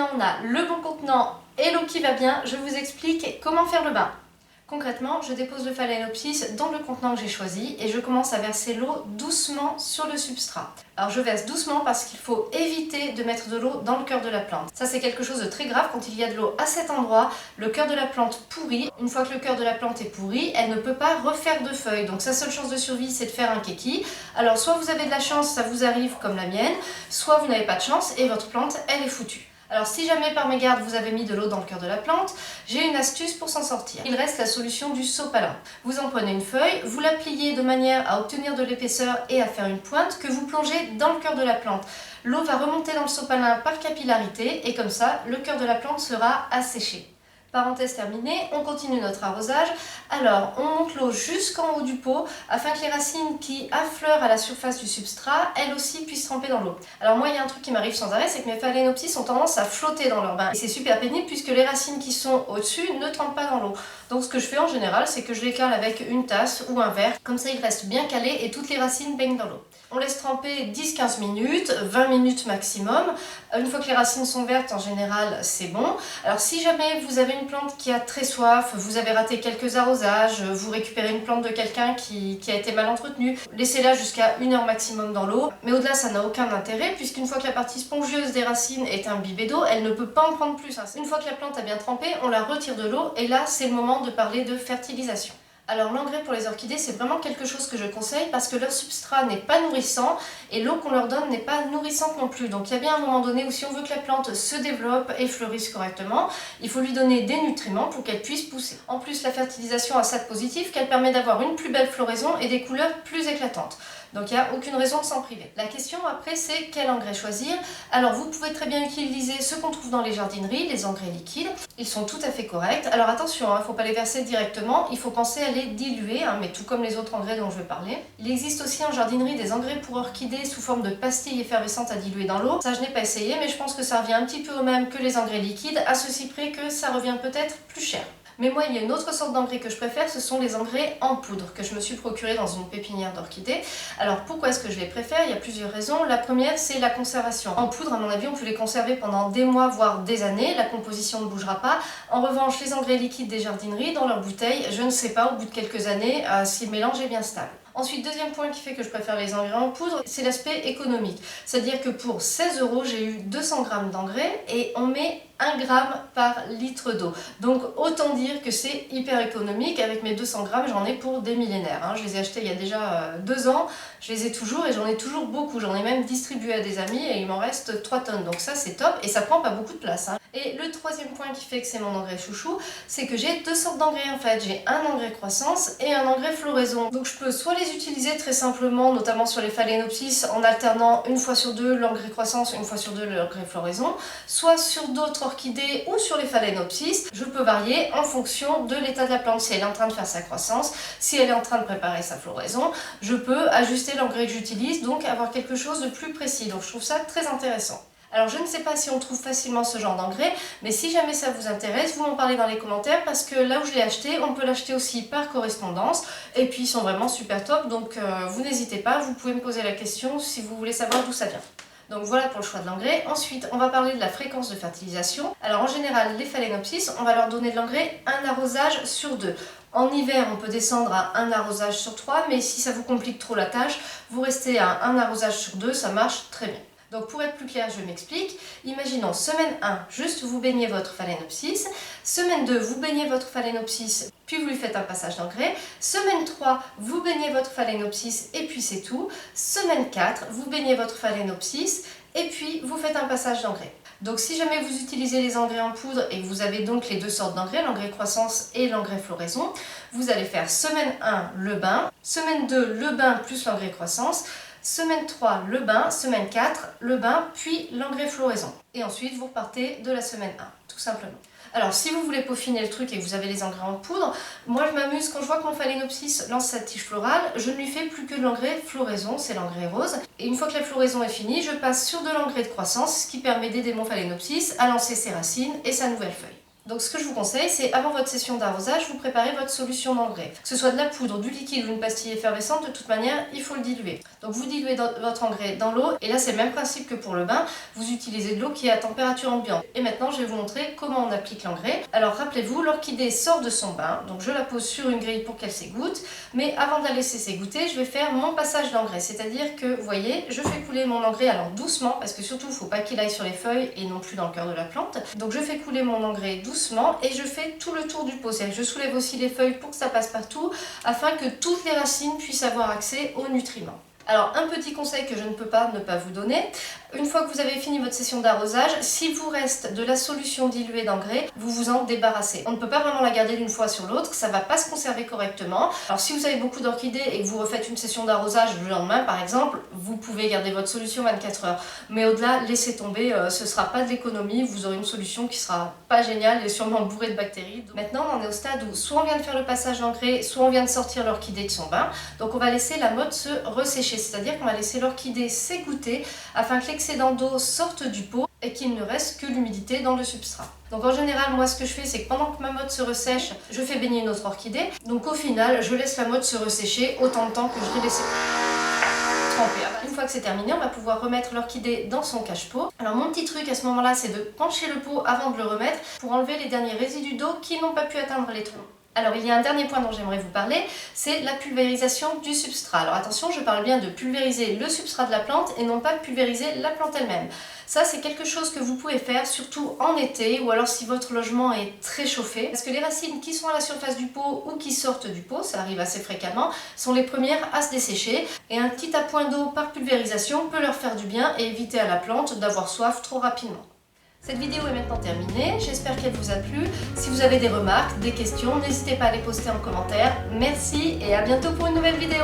maintenant on a le bon contenant et l'eau qui va bien, je vous explique comment faire le bain. Concrètement, je dépose le phalaenopsis dans le contenant que j'ai choisi et je commence à verser l'eau doucement sur le substrat. Alors je verse doucement parce qu'il faut éviter de mettre de l'eau dans le cœur de la plante. Ça c'est quelque chose de très grave quand il y a de l'eau à cet endroit, le cœur de la plante pourrit. Une fois que le cœur de la plante est pourri, elle ne peut pas refaire de feuilles. Donc sa seule chance de survie c'est de faire un kéki. Alors soit vous avez de la chance, ça vous arrive comme la mienne, soit vous n'avez pas de chance et votre plante elle est foutue. Alors si jamais par mégarde vous avez mis de l'eau dans le cœur de la plante, j'ai une astuce pour s'en sortir. Il reste la solution du sopalin. Vous en prenez une feuille, vous la pliez de manière à obtenir de l'épaisseur et à faire une pointe que vous plongez dans le cœur de la plante. L'eau va remonter dans le sopalin par capillarité et comme ça, le cœur de la plante sera asséché. Parenthèse terminée, on continue notre arrosage. Alors, on monte l'eau jusqu'en haut du pot afin que les racines qui affleurent à la surface du substrat, elles aussi puissent tremper dans l'eau. Alors moi, il y a un truc qui m'arrive sans arrêt, c'est que mes phalaenopsis ont tendance à flotter dans leur bain. Et c'est super pénible puisque les racines qui sont au-dessus ne trempent pas dans l'eau. Donc ce que je fais en général, c'est que je les cale avec une tasse ou un verre. Comme ça, ils restent bien calés et toutes les racines baignent dans l'eau. On laisse tremper 10-15 minutes, 20 minutes maximum. Une fois que les racines sont vertes, en général, c'est bon. Alors si jamais vous avez une plante qui a très soif, vous avez raté quelques arrosages, vous récupérez une plante de quelqu'un qui a été mal entretenue, laissez-la jusqu'à 1 heure maximum dans l'eau. Mais au-delà, ça n'a aucun intérêt puisqu'une fois que la partie spongieuse des racines est imbibée d'eau, elle ne peut pas en prendre plus. Une fois que la plante a bien trempé, on la retire de l'eau et là, c'est le moment de parler de fertilisation. Alors l'engrais pour les orchidées, c'est vraiment quelque chose que je conseille parce que leur substrat n'est pas nourrissant et l'eau qu'on leur donne n'est pas nourrissante non plus. Donc il y a bien un moment donné où si on veut que la plante se développe et fleurisse correctement, il faut lui donner des nutriments pour qu'elle puisse pousser. En plus, la fertilisation a ça de positif qu'elle permet d'avoir une plus belle floraison et des couleurs plus éclatantes. Donc il n'y a aucune raison de s'en priver. La question après c'est quel engrais choisir. Alors vous pouvez très bien utiliser ceux qu'on trouve dans les jardineries, les engrais liquides. Ils sont tout à fait corrects. Alors attention, il ne faut pas les verser directement, il faut penser à les diluer, mais tout comme les autres engrais dont je vais parler. Il existe aussi en jardinerie des engrais pour orchidées sous forme de pastilles effervescentes à diluer dans l'eau. Ça je n'ai pas essayé mais je pense que ça revient un petit peu au même que les engrais liquides, à ceci près que ça revient peut-être plus cher. Mais moi, il y a une autre sorte d'engrais que je préfère, ce sont les engrais en poudre que je me suis procuré dans une pépinière d'orchidées. Alors pourquoi est-ce que je les préfère? Il y a plusieurs raisons. La première, c'est la conservation. En poudre, à mon avis, on peut les conserver pendant des mois, voire des années. La composition ne bougera pas. En revanche, les engrais liquides des jardineries, dans leurs bouteilles, je ne sais pas, au bout de quelques années, si le mélange est bien stable. Ensuite, deuxième point qui fait que je préfère les engrais en poudre, c'est l'aspect économique. C'est-à-dire que pour 16 €, j'ai eu 200 g d'engrais et on met 1 g par litre d'eau. Donc autant dire que c'est hyper économique. Avec mes 200 g, j'en ai pour des millénaires. Je les ai achetés il y a déjà 2 ans, je les ai toujours et j'en ai toujours beaucoup. J'en ai même distribué à des amis et il m'en reste 3 tonnes. Donc ça c'est top et ça prend pas beaucoup de place. Et le troisième point qui fait que c'est mon engrais chouchou, c'est que j'ai deux sortes d'engrais en fait. J'ai un engrais croissance et un engrais floraison. Donc je peux soit les utiliser très simplement, notamment sur les phalaenopsis, en alternant une fois sur deux l'engrais croissance, une fois sur deux l'engrais floraison, soit sur d'autres orchidées ou sur les phalaenopsis, je peux varier en fonction de l'état de la plante. Si elle est en train de faire sa croissance, si elle est en train de préparer sa floraison, je peux ajuster l'engrais que j'utilise, donc avoir quelque chose de plus précis. Donc je trouve ça très intéressant. Alors je ne sais pas si on trouve facilement ce genre d'engrais, mais si jamais ça vous intéresse, vous m'en parlez dans les commentaires parce que là où je l'ai acheté, on peut l'acheter aussi par correspondance et puis ils sont vraiment super top, donc vous n'hésitez pas, vous pouvez me poser la question si vous voulez savoir d'où ça vient. Donc voilà pour le choix de l'engrais. Ensuite, on va parler de la fréquence de fertilisation. Alors en général, les phalaenopsis, on va leur donner de l'engrais un arrosage sur 2. En hiver, on peut descendre à un arrosage sur 3, mais si ça vous complique trop la tâche, vous restez à un arrosage sur 2, ça marche très bien. Donc pour être plus clair, je m'explique. Imaginons semaine 1, juste vous baignez votre phalaenopsis. Semaine 2, vous baignez votre phalaenopsis, puis vous lui faites un passage d'engrais. Semaine 3, vous baignez votre phalaenopsis et puis c'est tout. Semaine 4, vous baignez votre phalaenopsis et puis vous faites un passage d'engrais. Donc si jamais vous utilisez les engrais en poudre et que vous avez donc les deux sortes d'engrais, l'engrais croissance et l'engrais floraison, vous allez faire semaine 1, le bain, semaine 2, le bain plus l'engrais croissance, semaine 3, le bain, semaine 4, le bain, puis l'engrais floraison. Et ensuite, vous repartez de la semaine 1, tout simplement. Alors, si vous voulez peaufiner le truc et que vous avez les engrais en poudre, moi je m'amuse quand je vois que mon phalaenopsis lance sa tige florale, je ne lui fais plus que de l'engrais floraison, c'est l'engrais rose. Et une fois que la floraison est finie, je passe sur de l'engrais de croissance, ce qui permet d'aider mon phalaenopsis à lancer ses racines et sa nouvelle feuille. Donc ce que je vous conseille, c'est avant votre session d'arrosage, vous préparez votre solution d'engrais. Que ce soit de la poudre, du liquide ou une pastille effervescente, de toute manière, il faut le diluer. Donc vous diluez votre engrais dans l'eau, et là c'est le même principe que pour le bain, vous utilisez de l'eau qui est à température ambiante. Et maintenant je vais vous montrer comment on applique l'engrais. Alors rappelez-vous, l'orchidée sort de son bain, donc je la pose sur une grille pour qu'elle s'égoutte, mais avant de la laisser s'égoutter, je vais faire mon passage d'engrais, c'est-à-dire que, vous voyez, je fais couler mon engrais, alors doucement, parce que surtout il ne faut pas qu'il aille sur les feuilles et non plus dans le cœur de la plante. Donc je fais couler mon engrais doucement et je fais tout le tour du pot, c'est-à-dire que je soulève aussi les feuilles pour que ça passe partout, afin que toutes les racines puissent avoir accès aux nutriments. Alors un petit conseil que je ne peux pas ne pas vous donner, une fois que vous avez fini votre session d'arrosage, s'il vous reste de la solution diluée d'engrais, vous vous en débarrassez. On ne peut pas vraiment la garder d'une fois sur l'autre, ça ne va pas se conserver correctement. Alors si vous avez beaucoup d'orchidées et que vous refaites une session d'arrosage le lendemain par exemple, vous pouvez garder votre solution 24 heures. Mais au-delà, laissez tomber, ce ne sera pas de l'économie, vous aurez une solution qui sera pas géniale et sûrement bourrée de bactéries. Maintenant on en est au stade où soit on vient de faire le passage d'engrais, soit on vient de sortir l'orchidée de son bain. Donc on va laisser la motte se ressécher, c'est-à-dire qu'on va laisser l'orchidée s'égoutter afin que l'excédent d'eau sorte du pot et qu'il ne reste que l'humidité dans le substrat. Donc en général, moi ce que je fais, c'est que pendant que ma motte se ressèche, je fais baigner une autre orchidée. Donc au final, je laisse la motte se ressécher autant de temps que je l'ai laissé tremper. Une fois que c'est terminé, on va pouvoir remettre l'orchidée dans son cache-pot. Alors mon petit truc à ce moment-là, c'est de pencher le pot avant de le remettre pour enlever les derniers résidus d'eau qui n'ont pas pu atteindre les troncs. Alors il y a un dernier point dont j'aimerais vous parler, c'est la pulvérisation du substrat. Alors attention, je parle bien de pulvériser le substrat de la plante et non pas de pulvériser la plante elle-même. Ça c'est quelque chose que vous pouvez faire surtout en été ou alors si votre logement est très chauffé. Parce que les racines qui sont à la surface du pot ou qui sortent du pot, ça arrive assez fréquemment, sont les premières à se dessécher. Et un petit appoint d'eau par pulvérisation peut leur faire du bien et éviter à la plante d'avoir soif trop rapidement. Cette vidéo est maintenant terminée, j'espère qu'elle vous a plu. Si vous avez des remarques, des questions, n'hésitez pas à les poster en commentaire. Merci et à bientôt pour une nouvelle vidéo.